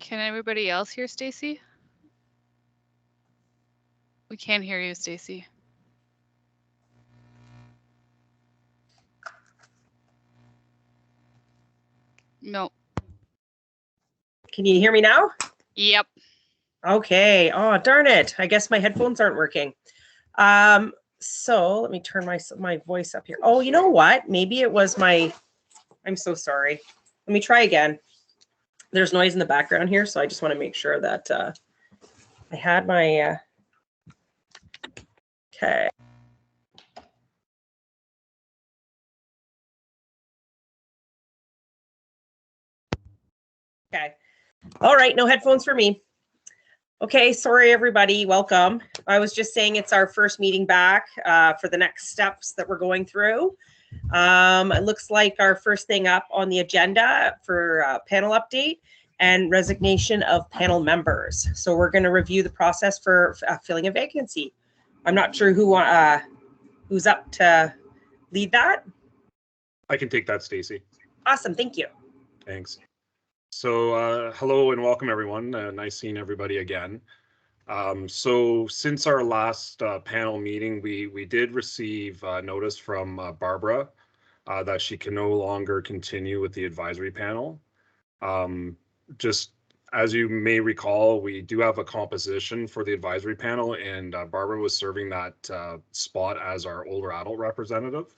Can everybody else hear Stacy? We can't hear you, Stacy. No. Can you hear me now? Yep. Okay. Oh, darn it. I guess my headphones aren't working. So let me turn my voice up here. Oh, you know what? Maybe it was I'm so sorry. Let me try again. There's noise in the background here, so I just want to make sure that I had my okay. Okay. All right, no headphones for me. Okay, sorry everybody, welcome. I was just saying it's our first meeting back for the next steps that we're going through. It looks like our first thing up on the agenda for panel update and resignation of panel members. So we're going to review the process for filling a vacancy. I'm not sure who's up to lead that. I can take that, Stacy. Awesome, thank you. Thanks. So hello and welcome everyone. Nice seeing everybody again. So since our last panel meeting, we did receive notice from Barbara that she can no longer continue with the advisory panel. Just as you may recall, we do have a composition for the advisory panel, and Barbara was serving that spot as our older adult representative.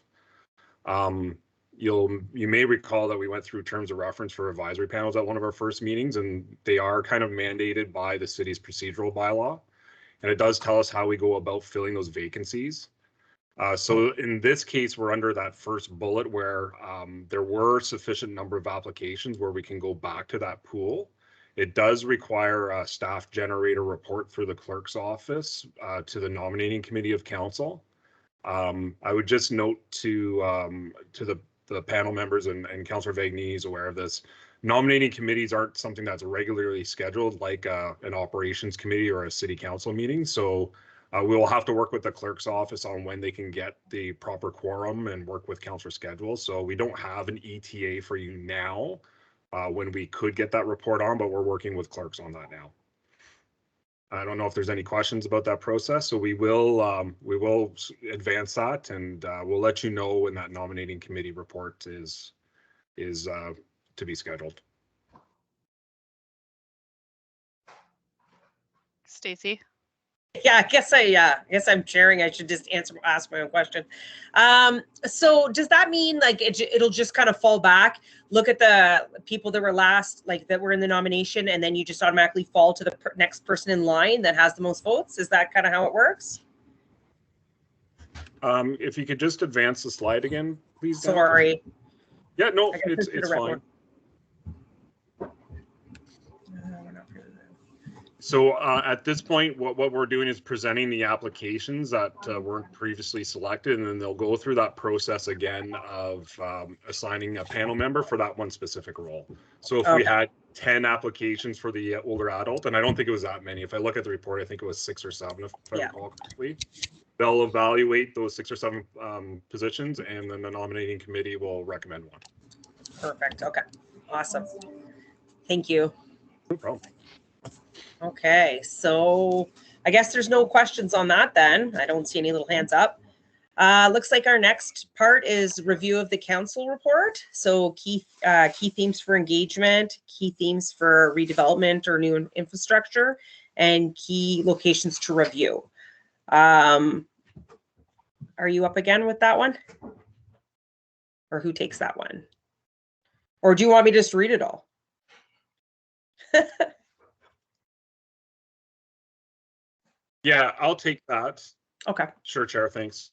You may recall that we went through terms of reference for advisory panels at one of our first meetings, and they are kind of mandated by the city's procedural bylaw, and it does tell us how we go about filling those vacancies. So in this case, we're under that first bullet where there were sufficient number of applications where we can go back to that pool. It does require a staff generator report through the clerk's office to the nominating committee of council. I would just note to the panel members, and Councillor Vagny is aware of this, nominating committees aren't something that's regularly scheduled like an operations committee or a city council meeting. So we will have to work with the clerk's office on when they can get the proper quorum and work with councillor schedules. So we don't have an ETA for you now when we could get that report on, but we're working with clerks on that now. I don't know if there's any questions about that process, so we will advance that, and we'll let you know when that nominating committee report is to be scheduled. Stacy? Yeah, I guess I'm chairing. I should just ask my own question. So does that mean like it'll just kind of fall back, look at the people that were last, like that were in the nomination, and then you just automatically fall to the next person in line that has the most votes? Is that kind of how it works? If you could just advance the slide again, please. Sorry. Yeah, no, it's fine. So at this point, what we're doing is presenting the applications that weren't previously selected, and then they'll go through that process again of assigning a panel member for that one specific role. So if we had 10 applications for the older adult, and I don't think it was that many. If I look at the report, I think it was 6 or 7, if I recall correctly. They'll evaluate those 6 or 7 positions, and then the nominating committee will recommend one. Perfect. Okay. Awesome. Thank you. No problem. Okay, so I guess there's no questions on that then. I don't see any little hands up. Looks like our next part is review of the council report. So key themes for engagement, key themes for redevelopment or new infrastructure, and key locations to review. Are you up again with that one? Or who takes that one? Or do you want me to just read it all? Yeah, I'll take that. Okay. Sure, Chair. Thanks.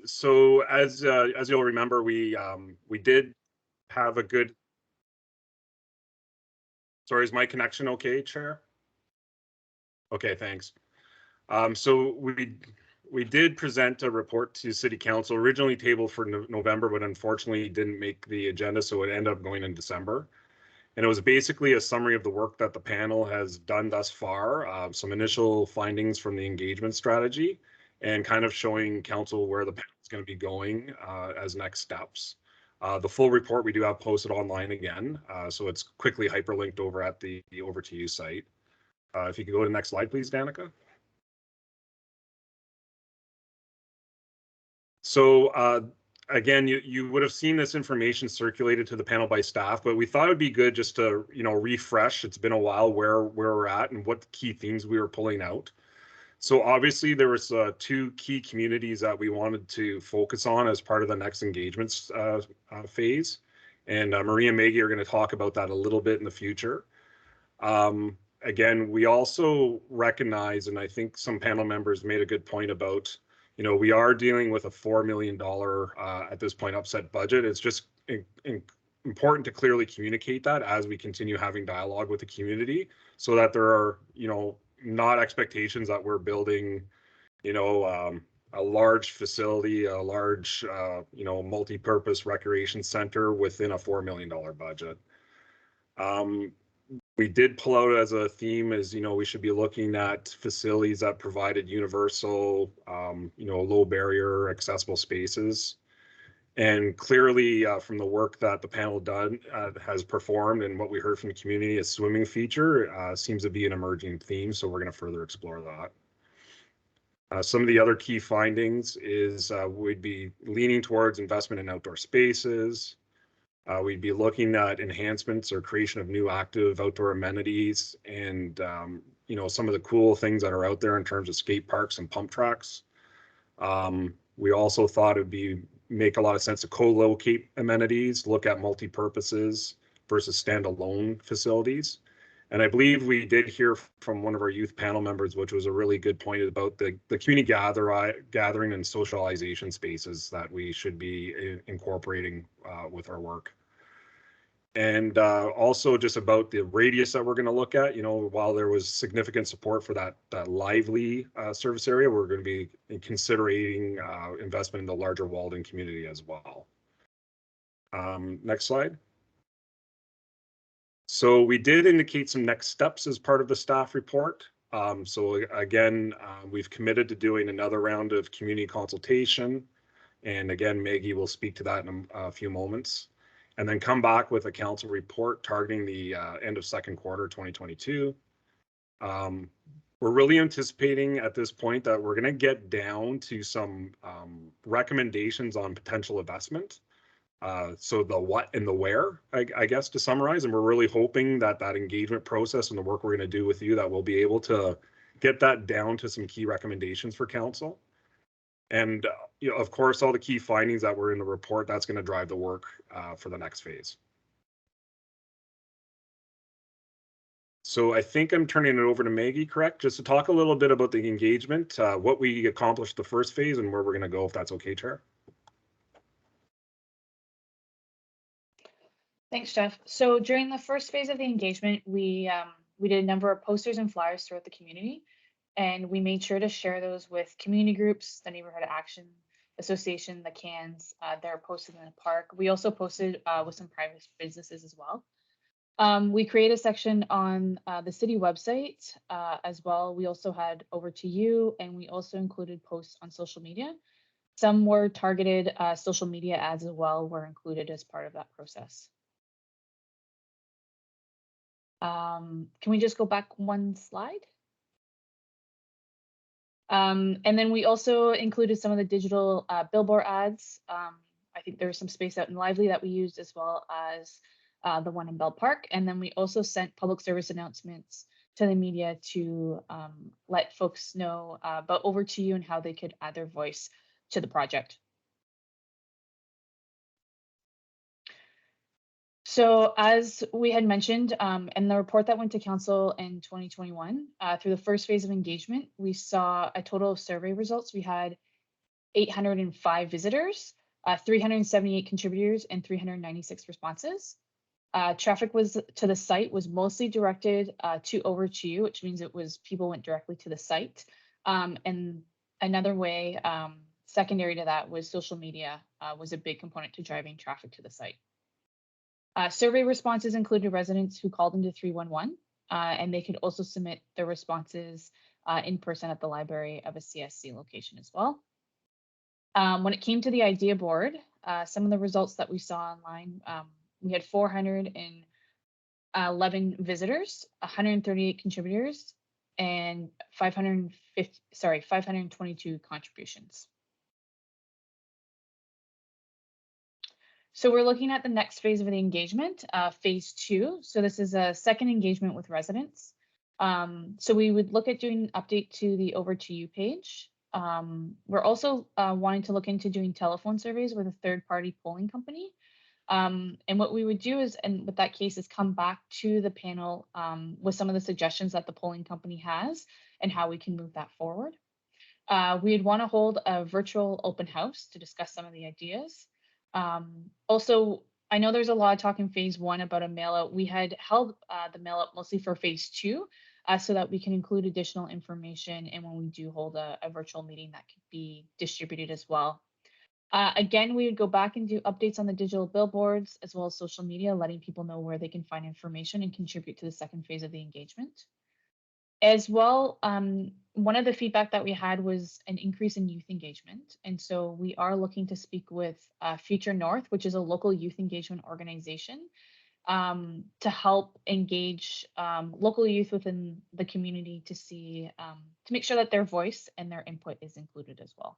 So as you'll remember, we did have a good. Sorry, is my connection okay, Chair? Okay, thanks. So we did present a report to City Council, originally tabled for November, but unfortunately didn't make the agenda, so it ended up going in December. And it was basically a summary of the work that the panel has done thus far, some initial findings from the engagement strategy, and kind of showing council where the panel is going to be going as next steps. The full report we do have posted online again, so it's quickly hyperlinked over at the Over to You site. If you could go to the next slide, please, Danica. So again, you would have seen this information circulated to the panel by staff, but we thought it'd be good just to refresh. It's been a while where we're at and what key themes we were pulling out. So obviously there was two key communities that we wanted to focus on as part of the next engagements phase. And Marie and Maggie are going to talk about that a little bit in the future. Again, we also recognize, and I think some panel members made a good point about, we are dealing with a $4 million at this point upset budget. It's just important to clearly communicate that as we continue having dialogue with the community, so that there are, not expectations that we're building, a large facility, a large, multi-purpose recreation center within a $4 million budget. We did pull out as a theme as, we should be looking at facilities that provided universal, low barrier accessible spaces. And clearly from the work that the panel has performed and what we heard from the community, a swimming feature seems to be an emerging theme. So we're going to further explore that. Some of the other key findings is we'd be leaning towards investment in outdoor spaces. We'd be looking at enhancements or creation of new active outdoor amenities and, some of the cool things that are out there in terms of skate parks and pump tracks. We also thought it'd make a lot of sense to co-locate amenities, look at multi-purposes versus standalone facilities. And I believe we did hear from one of our youth panel members, which was a really good point about the community gathering and socialization spaces that we should be incorporating with our work. And also just about the radius that we're going to look at, while there was significant support for that lively service area, we're going to be considering investment in the larger Walden community as well. Next slide. So we did indicate some next steps as part of the staff report. So again, we've committed to doing another round of community consultation. And again, Maggie will speak to that in a few moments. And then come back with a council report targeting the end of second quarter 2022. We're really anticipating at this point that we're going to get down to some recommendations on potential investment. So the what and the where, I guess, to summarize. And we're really hoping that engagement process and the work we're going to do with you, that we'll be able to get that down to some key recommendations for council. And, of course, all the key findings that were in the report, that's going to drive the work for the next phase. So I think I'm turning it over to Maggie, correct? Just to talk a little bit about the engagement, what we accomplished the first phase and where we're going to go, if that's okay, Chair. Thanks, Jeff. So during the first phase of the engagement, we did a number of posters and flyers throughout the community. And we made sure to share those with community groups, the Neighborhood Action Association, the CANs. They're posted in the park. We also posted with some private businesses as well. We created a section on the city website as well. We also had Over to You, and we also included posts on social media. Some were targeted social media ads as well were included as part of that process. Can we just go back one slide? And then we also included some of the digital billboard ads. I think there was some space out in Lively that we used, as well as the one in Bell Park. And then we also sent public service announcements to the media to let folks know about Over to You and how they could add their voice to the project. So as we had mentioned in the report that went to council in 2021, through the first phase of engagement, we saw a total of survey results. We had 805 visitors, 378 contributors, and 396 responses. Traffic to the site was mostly directed to Over to You, which means people went directly to the site. And another way, secondary to that, was social media was a big component to driving traffic to the site. Survey responses included residents who called into 311, and they could also submit their responses in person at the library of a CSC location as well. When it came to the idea board, some of the results that we saw online, we had 411 visitors, 138 contributors, and 522 contributions. So we're looking at the next phase of the engagement, phase 2. So this is a second engagement with residents. So we would look at doing an update to the Over to You page. We're also wanting to look into doing telephone surveys with a third-party polling company. And what we would do is, and with that case, is come back to the panel with some of the suggestions that the polling company has and how we can move that forward. We'd want to hold a virtual open house to discuss some of the ideas. Also, I know there's a lot of talk in phase 1 about a mail out. We had held the mail out mostly for phase 2 so that we can include additional information. And when we do hold a virtual meeting, that could be distributed as well. Again, we would go back and do updates on the digital billboards as well as social media, letting people know where they can find information and contribute to the second phase of the engagement. As well, one of the feedback that we had was an increase in youth engagement. And so we are looking to speak with Future North, which is a local youth engagement organization, to help engage local youth within the community to see, to make sure that their voice and their input is included as well.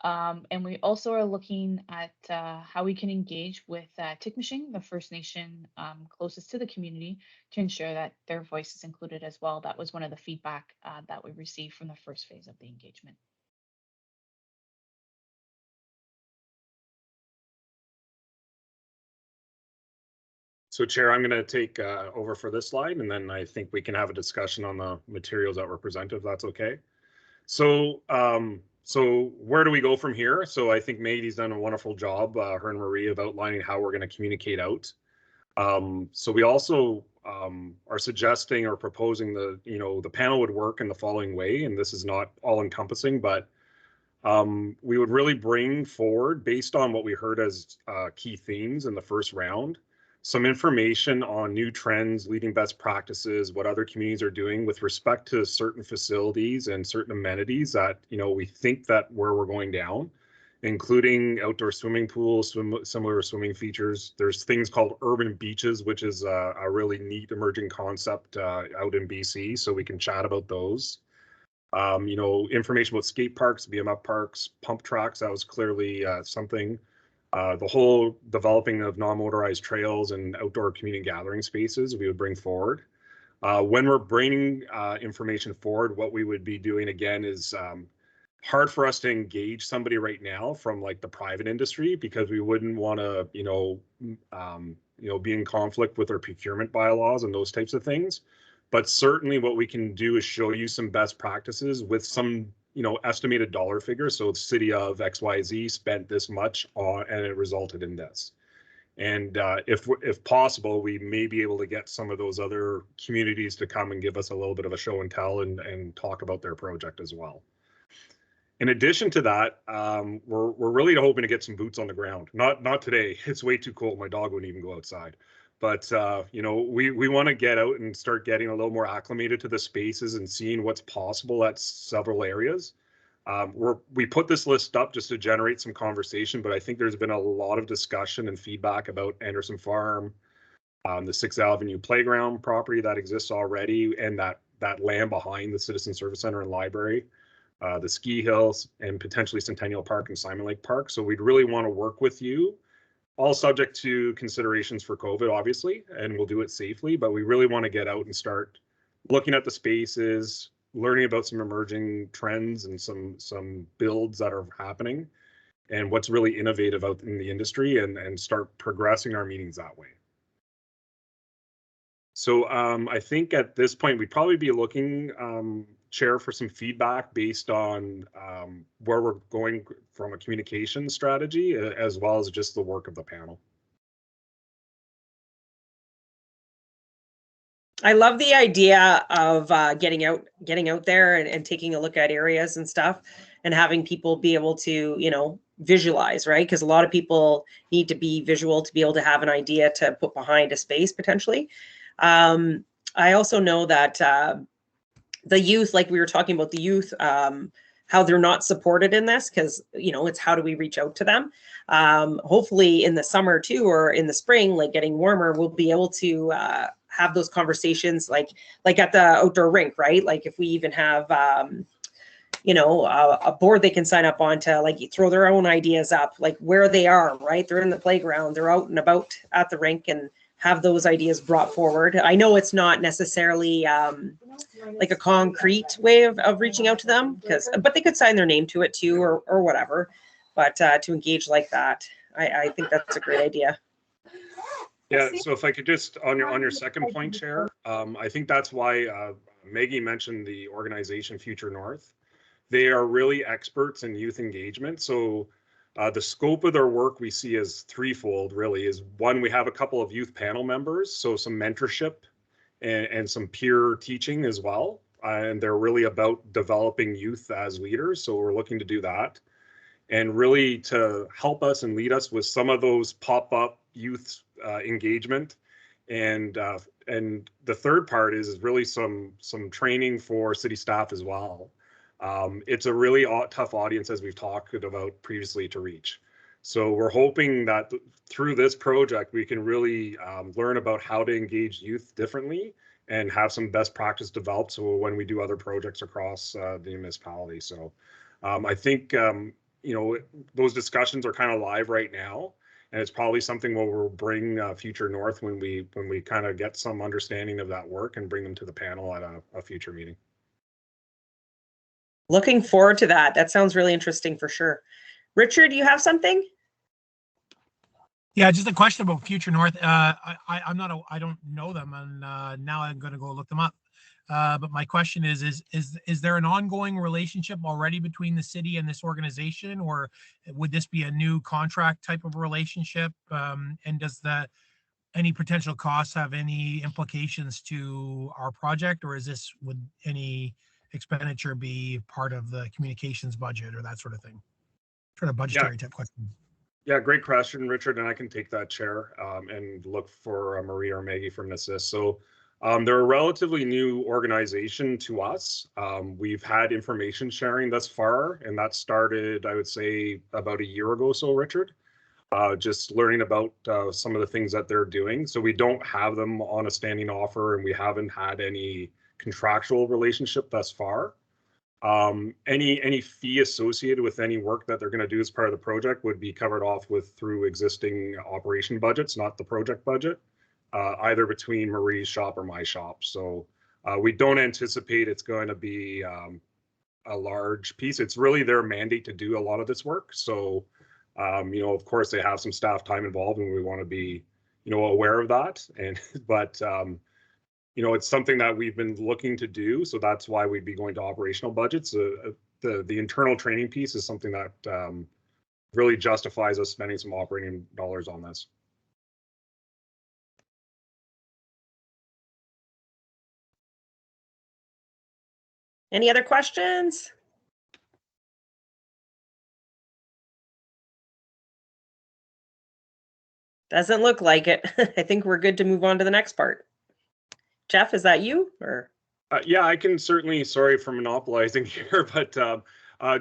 And we also are looking at how we can engage with Tikmishing, the First Nation closest to the community, to ensure that their voice is included as well. That was one of the feedback that we received from the first phase of the engagement. So Chair, I'm going to take over for this slide, and then I think we can have a discussion on the materials that were presented, if that's okay. So, so where do we go from here? So I think Maggie's done a wonderful job, her and Marie, of outlining how we're going to communicate out. So we also are suggesting or proposing the panel would work in the following way, and this is not all encompassing, but we would really bring forward, based on what we heard as key themes in the first round, some information on new trends, leading best practices, what other communities are doing with respect to certain facilities and certain amenities that, we think that where we're going down, including outdoor swimming pools, similar swimming features. There's things called urban beaches, which is a really neat emerging concept out in BC. So we can chat about those. Information about skate parks, BMX parks, pump tracks. That was clearly something. The whole developing of non-motorized trails and outdoor community gathering spaces we would bring forward. When we're bringing information forward, what we would be doing again is hard for us to engage somebody right now from like the private industry, because we wouldn't want to, be in conflict with our procurement bylaws and those types of things. But certainly what we can do is show you some best practices with some estimated dollar figure. So the city of XYZ spent this much on, and it resulted in this. And if possible, we may be able to get some of those other communities to come and give us a little bit of a show and tell and talk about their project as well. In addition to that, we're really hoping to get some boots on the ground. Not today. It's way too cold. My dog wouldn't even go outside. But we want to get out and start getting a little more acclimated to the spaces and seeing what's possible at several areas. We put this list up just to generate some conversation, but I think there's been a lot of discussion and feedback about Anderson Farm, the 6th Avenue playground property that exists already, and that land behind the Citizen Service Center and library, the ski hills, and potentially Centennial Park and Simon Lake Park. So we'd really want to work with you, all subject to considerations for COVID, obviously, and we'll do it safely, but we really want to get out and start looking at the spaces, learning about some emerging trends and some builds that are happening and what's really innovative out in the industry, and start progressing our meetings that way. So I think at this point, we'd probably be looking, Chair, for some feedback based on where we're going from a communication strategy, as well as just the work of the panel. I love the idea of getting out there and taking a look at areas and stuff, and having people be able to, visualize, right? Because a lot of people need to be visual to be able to have an idea to put behind a space potentially. I also know that the youth, like we were talking about the youth how they're not supported in this, because, you know, it's how do we reach out to them. Hopefully in the summer too, or in the spring, like getting warmer, we'll be able to have those conversations like at the outdoor rink, right? Like if we even have, you know, a board they can sign up on to like throw their own ideas up, like where they are, right? They're in the playground, they're out and about at the rink, and have those ideas brought forward. I know it's not necessarily like a concrete way of reaching out to them, but they could sign their name to it too, or whatever. But to engage like that, I think that's a great idea. Yeah, so if I could just, on your second point, Chair, I think that's why Maggie mentioned the organization Future North. They are really experts in youth engagement. So the scope of their work we see as threefold, really, is one, we have a couple of youth panel members, so some mentorship and some peer teaching as well. And they're really about developing youth as leaders. So we're looking to do that. And really to help us and lead us with some of those pop-up youth engagement. And the third part is really some training for city staff as well. It's a really tough audience, as we've talked about previously, to reach. So we're hoping that through this project, we can really learn about how to engage youth differently and have some best practice developed. So when we do other projects across the municipality. So I think, you know, those discussions are kind of live right now. And it's probably something where we'll bring Future North when we kind of get some understanding of that work and bring them to the panel at a future meeting. Looking forward to that. That sounds really interesting for sure. Richard, you have something? Yeah, just a question about Future North. I don't know them, and now I'm going to go look them up. But my question is there an ongoing relationship already between the city and this organization, or would this be a new contract type of relationship? And does any potential costs have any implications to our project, or would any expenditure be part of the communications budget or that sort of thing? Sort of budgetary type question. Yeah, great question, Richard, and I can take that, Chair, and look for Maria or Maggie for an assist. So they're a relatively new organization to us. We've had information sharing thus far, and that started, I would say, about a year ago so, Richard. Just learning about some of the things that they're doing. So we don't have them on a standing offer, and we haven't had any contractual relationship thus far. Any fee associated with any work that they're going to do as part of the project would be covered off through existing operation budgets, not the project budget, either between Marie's shop or my shop. So we don't anticipate it's going to be a large piece. It's really their mandate to do a lot of this work. So, you know, of course, they have some staff time involved, and we want to be, you know, aware of that. But you know, it's something that we've been looking to do, so that's why we'd be going to operational budgets. The internal training piece is something that really justifies us spending some operating dollars on this. Any other questions? Doesn't look like it. I think we're good to move on to the next part. Jeff, is that you or? Yeah, I can certainly, sorry for monopolizing here, but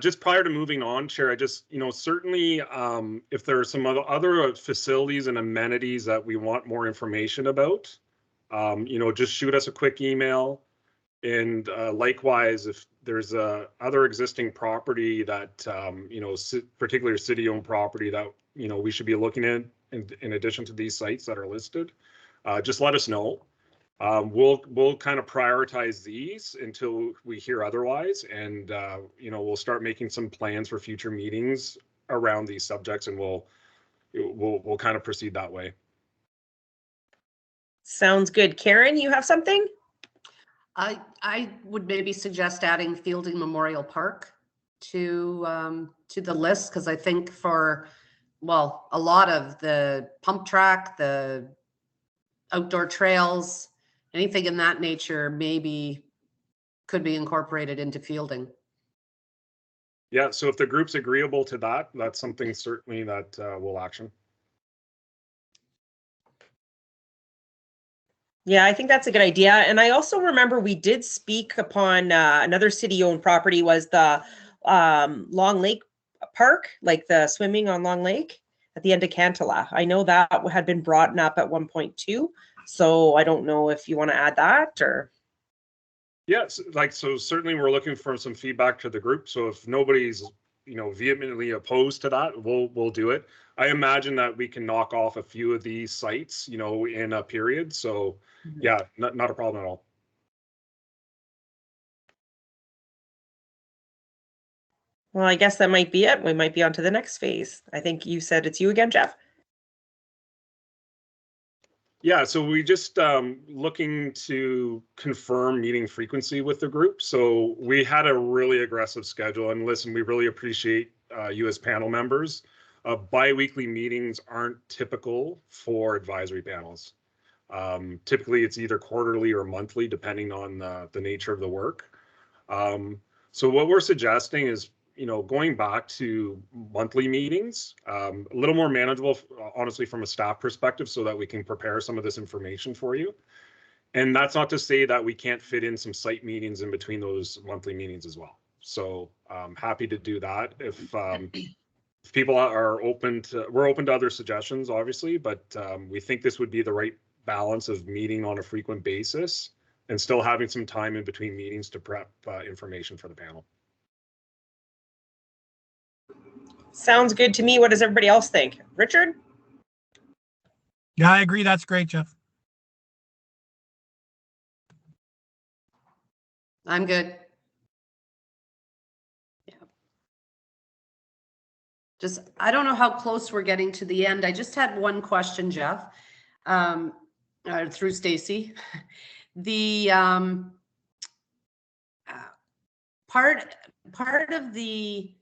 just prior to moving on, Chair, I just, you know, certainly if there are some other facilities and amenities that we want more information about, you know, just shoot us a quick email. And likewise, if there's other existing property that, you know, particularly city-owned property that, you know, we should be looking at in addition to these sites that are listed, just let us know. We'll kind of prioritize these until we hear otherwise, and you know, we'll start making some plans for future meetings around these subjects, and we'll kind of proceed that way. Sounds good. Karen, you have something? I would maybe suggest adding Fielding Memorial Park to the list, because I think for, well, a lot of the pump track, the outdoor trails, anything in that nature maybe could be incorporated into Fielding. Yeah, so if the group's agreeable to that, that's something certainly that we'll action. Yeah, I think that's a good idea. And I also remember we did speak upon another city-owned property was the Long Lake Park, like the swimming on Long Lake at the end of Cantala. I know that had been brought up at 1.2. So I don't know if you want to add that or. Yes, so certainly we're looking for some feedback to the group. So if nobody's, vehemently opposed to that, we'll do it. I imagine that we can knock off a few of these sites, in a period. So yeah, not a problem at all. Well, I guess that might be it. We might be on to the next phase. I think you said it's you again, Jeff. Yeah, so we just looking to confirm meeting frequency with the group. So we had a really aggressive schedule, and listen, we really appreciate you as panel members. Bi-weekly meetings aren't typical for advisory panels. Typically, it's either quarterly or monthly, depending on the nature of the work. So what we're suggesting is, going back to monthly meetings, a little more manageable, honestly, from a staff perspective, so that we can prepare some of this information for you. And that's not to say that we can't fit in some site meetings in between those monthly meetings as well. So I'm happy to do that if people are open to, we're open to other suggestions, obviously, but we think this would be the right balance of meeting on a frequent basis and still having some time in between meetings to prep information for the panel. Sounds good to me. What does everybody else think? Richard? Yeah, I agree. That's great, Jeff. I'm good. Yeah. I don't know how close we're getting to the end. I just had one question, Jeff, through Stacy. The part of the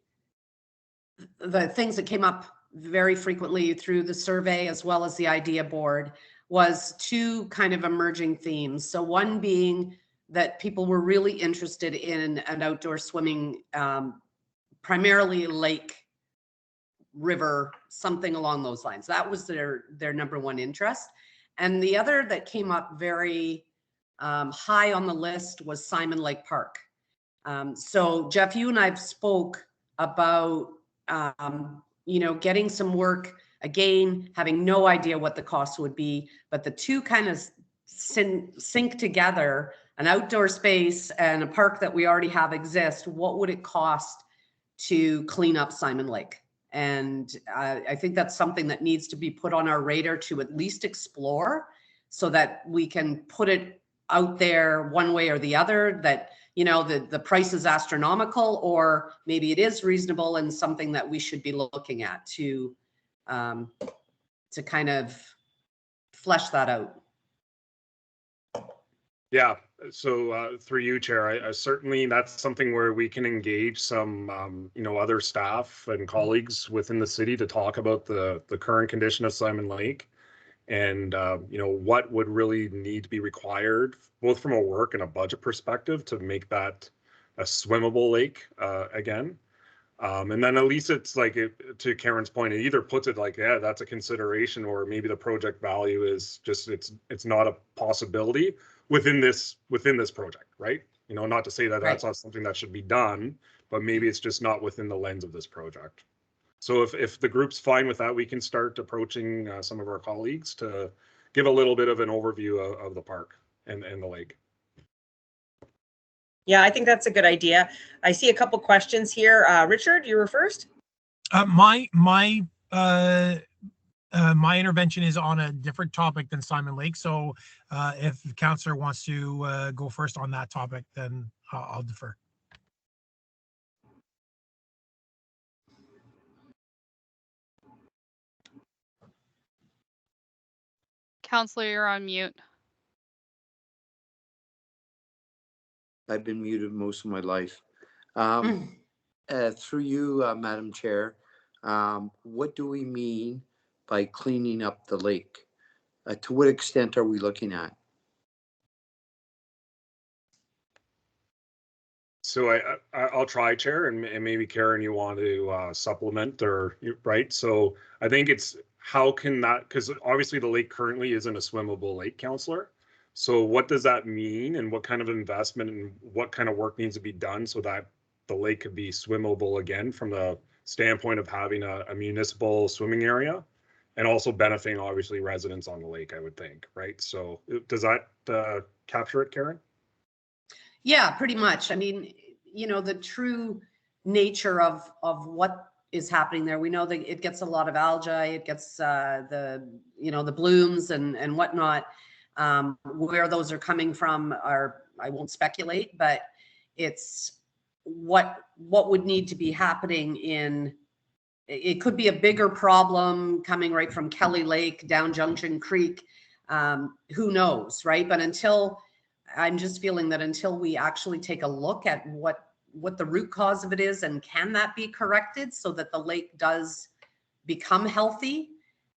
things that came up very frequently through the survey as well as the idea board was two kind of emerging themes. So one being that people were really interested in an outdoor swimming, primarily lake, river, something along those lines. That was their number one interest. And the other that came up very high on the list was Simon Lake Park. So Jeff, you and I've spoke about getting some work, again, having no idea what the cost would be, but the two kind of sync together, an outdoor space and a park that we already have exist. What would it cost to clean up Simon Lake? And I think that's something that needs to be put on our radar to at least explore, so that we can put it out there one way or the other, that the price is astronomical, or maybe it is reasonable and something that we should be looking at to kind of flesh that out. Yeah, so through you, Chair, I certainly, that's something where we can engage some, other staff and colleagues within the city to talk about the current condition of Simon Lake, and what would really need to be required, both from a work and a budget perspective, to make that a swimmable lake again. And then at least it's like, to Karen's point, it either puts it like, yeah, that's a consideration, or maybe the project value is just, it's not a possibility within this project, right? Not to say that that's not something that should be done, but maybe it's just not within the lens of this project. So if the group's fine with that, we can start approaching some of our colleagues to give a little bit of an overview of the park and the lake. Yeah, I think that's a good idea. I see a couple questions here. Richard, you were first. My intervention is on a different topic than Simon Lake. So if the councillor wants to go first on that topic, then I'll defer. Counselor, you're on mute. I've been muted most of my life. Through you, Madam Chair, what do we mean by cleaning up the lake? To what extent are we looking at? So I'll try, Chair, and maybe Karen, you want to supplement, or right? So I think it's, how can that, because obviously the lake currently isn't a swimmable lake, Councillor. So what does that mean, and what kind of investment and what kind of work needs to be done so that the lake could be swimmable again from the standpoint of having a municipal swimming area and also benefiting obviously residents on the lake, I would think, right? So does that capture it, Karen? Yeah, pretty much. I mean, you know, the true nature of what is happening there. We know that it gets a lot of algae, it gets the, you know, the blooms and whatnot. Where those are coming from are, I won't speculate, but it's what would need to be happening in, it could be a bigger problem coming right from Kelly Lake down Junction Creek. Who knows, right? But until, I'm just feeling that until we actually take a look at what the root cause of it is and can that be corrected so that the lake does become healthy,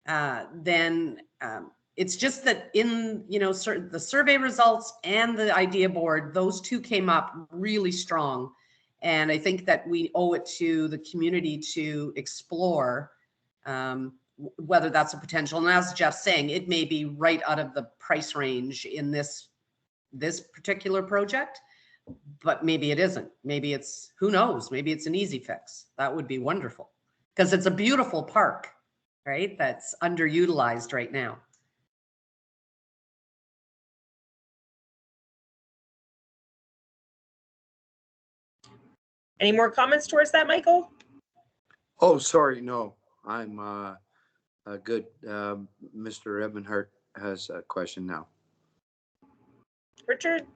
then it's just that in, you know, the survey results and the idea board, those two came up really strong. And I think that we owe it to the community to explore whether that's a potential. And as Jeff's saying, it may be right out of the price range in this particular project, but maybe it isn't. Maybe it's, who knows? Maybe it's an easy fix. That would be wonderful because it's a beautiful park, right? That's underutilized right now. Any more comments towards that, Michael? Oh, sorry, no, I'm good. Mr. Ebenhart has a question now. Richard?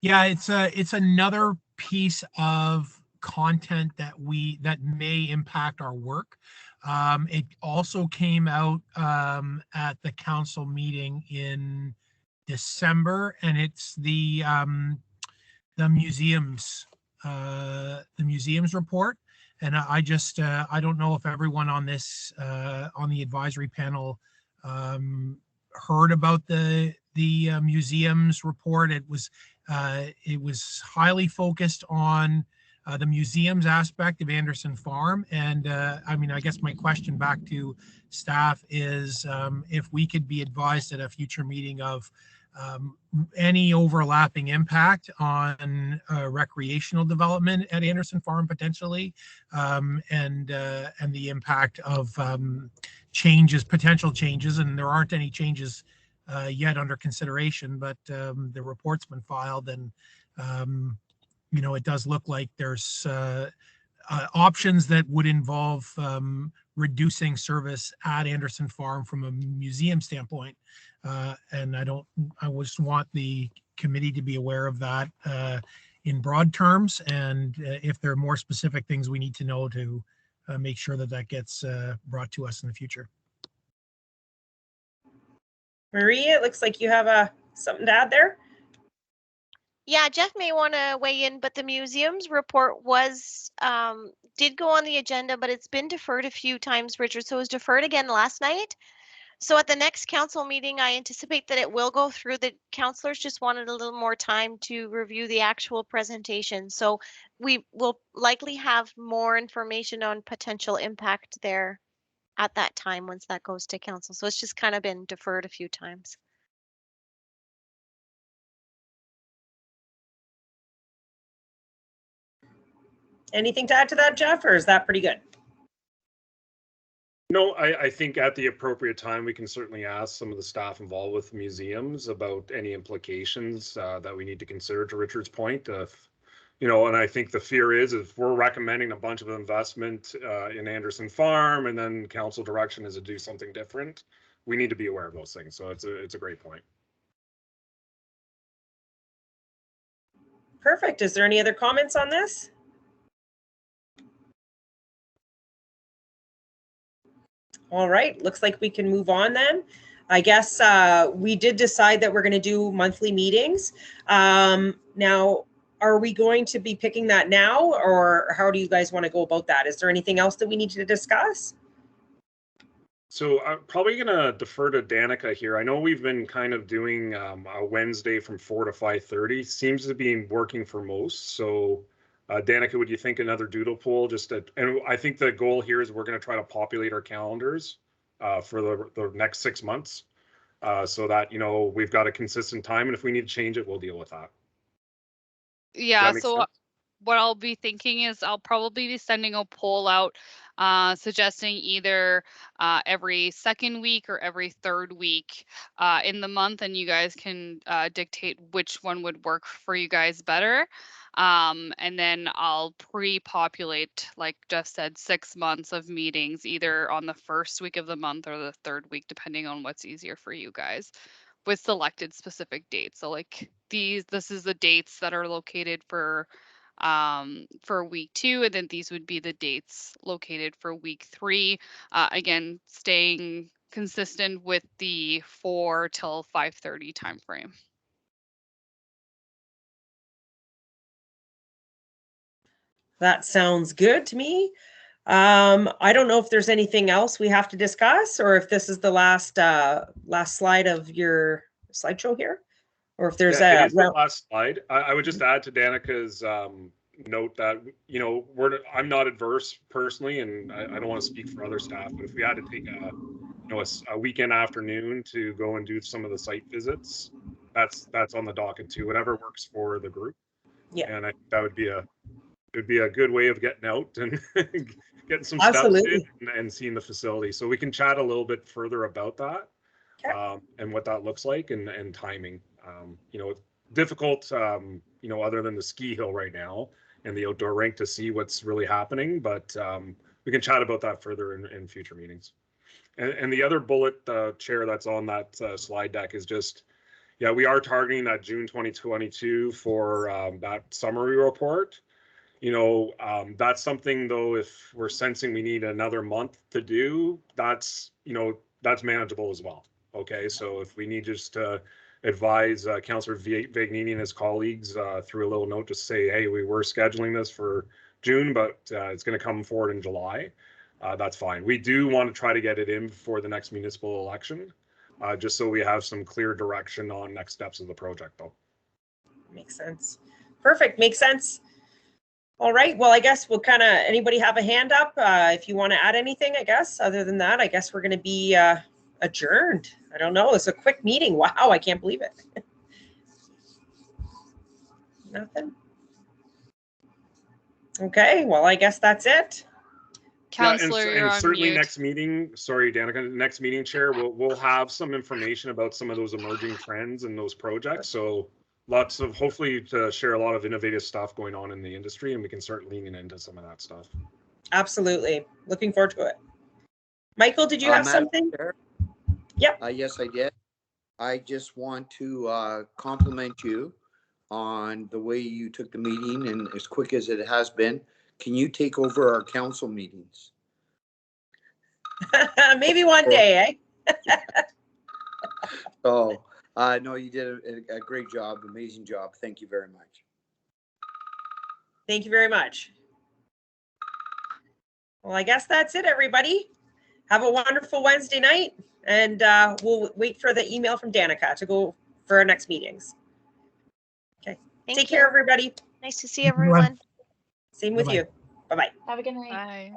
Yeah, it's another piece of content that may impact our work. It also came out at the council meeting in December, and it's the museums report. And I just I don't know if everyone on this on the advisory panel heard about the museums report. It was highly focused on the museums aspect of Anderson Farm. And I mean, I guess my question back to staff is if we could be advised at a future meeting of any overlapping impact on recreational development at Anderson Farm potentially, and the impact of potential changes, and there aren't any changes yet under consideration, but the report's been filed, and you know, it does look like there's options that would involve reducing service at Anderson Farm from a museum standpoint. And I just want the committee to be aware of that in broad terms. And if there are more specific things we need to know to make sure that gets brought to us in the future. Marie, it looks like you have something to add there. Yeah, Jeff may want to weigh in, but the museums report was did go on the agenda, but it's been deferred a few times, Richard. So it was deferred again last night. So at the next council meeting, I anticipate that it will go through. The councilors just wanted a little more time to review the actual presentation. So we will likely have more information on potential impact there at that time once that goes to council. So it's just kind of been deferred a few times. Anything to add to that, Jeff, or is that pretty good? No, I think at the appropriate time, we can certainly ask some of the staff involved with museums about any implications that we need to consider, to Richard's point. You know, and I think the fear is if we're recommending a bunch of investment in Anderson Farm and then council direction is to do something different, we need to be aware of those things. So it's a great point. Perfect. Is there any other comments on this? All right, looks like we can move on then. I guess we did decide that we're going to do monthly meetings. Now, are we going to be picking that now, or how do you guys want to go about that? Is there anything else that we need to discuss? So I'm probably going to defer to Danica here. I know we've been kind of doing a Wednesday from 4 to 5:30. Seems to be working for most. So Danica, would you think another doodle poll? And I think the goal here is we're going to try to populate our calendars for the next 6 months so that, you know, we've got a consistent time. And if we need to change it, we'll deal with that. Yeah, make so sense? what I'll be thinking is I'll probably be sending a poll out suggesting either every second week or every third week in the month, and you guys can dictate which one would work for you guys better. And then I'll pre-populate, like Jeff said, 6 months of meetings, either on the first week of the month or the third week, depending on what's easier for you guys, with selected specific dates. So like this is the dates that are located for week 2, and then these would be the dates located for week 3. Again, staying consistent with the 4 till 5:30 timeframe. That sounds good to me. I don't know if there's anything else we have to discuss, or if this is the last slide of your slideshow here, or if there's Yeah, a it is the last slide. I would just add to Danica's note that, you know, I'm not adverse personally, and I don't want to speak for other staff, but if we had to take a weekend afternoon to go and do some of the site visits, that's on the docket too. Whatever works for the group. Yeah. And I think that would be a good way of getting out and getting some Absolutely. stuff in and seeing the facility. So we can chat a little bit further about that. Okay. And what that looks like and timing. You know, difficult, you know, other than the ski hill right now and the outdoor rink to see what's really happening, but we can chat about that further in future meetings. And the other bullet, Chair, that's on that slide deck is just, yeah, we are targeting that June 2022 for that summary report. You know, that's something though, if we're sensing we need another month to do, that's, you know, that's manageable as well. Okay, so if we need just to advise Councillor Vagnini and his colleagues through a little note to say, hey, we were scheduling this for June, but it's going to come forward in July, that's fine. We do want to try to get it in for the next municipal election, just so we have some clear direction on next steps of the project though. Makes sense. Perfect. Makes sense. All right. Well, I guess we'll kind of, anybody have a hand up if you want to add anything, I guess. Other than that, I guess we're going to be adjourned. I don't know. It's a quick meeting. Wow. I can't believe it. Nothing. Okay. Well, I guess that's it. Counselor, yeah, you're and on certainly mute. next meeting, sorry, Danica, next meeting, Chair, we'll have some information about some of those emerging trends and those projects. So lots of, hopefully to share a lot of innovative stuff going on in the industry, and we can start leaning into some of that stuff. Absolutely. Looking forward to it. Michael, did you have Madam something? Chair? Yep. Yes, I did. I just want to compliment you on the way you took the meeting and as quick as it has been. Can you take over our council meetings? Maybe one day, eh? Oh, no, you did a great job, amazing job. Thank you very much. Thank you very much. Well, I guess that's it, everybody. Have a wonderful Wednesday night, and we'll wait for the email from Danica to go for our next meetings. Okay. Thank Take care, everybody. Nice to see everyone. Same with Bye-bye. you. Bye-bye. Have a good night. Bye.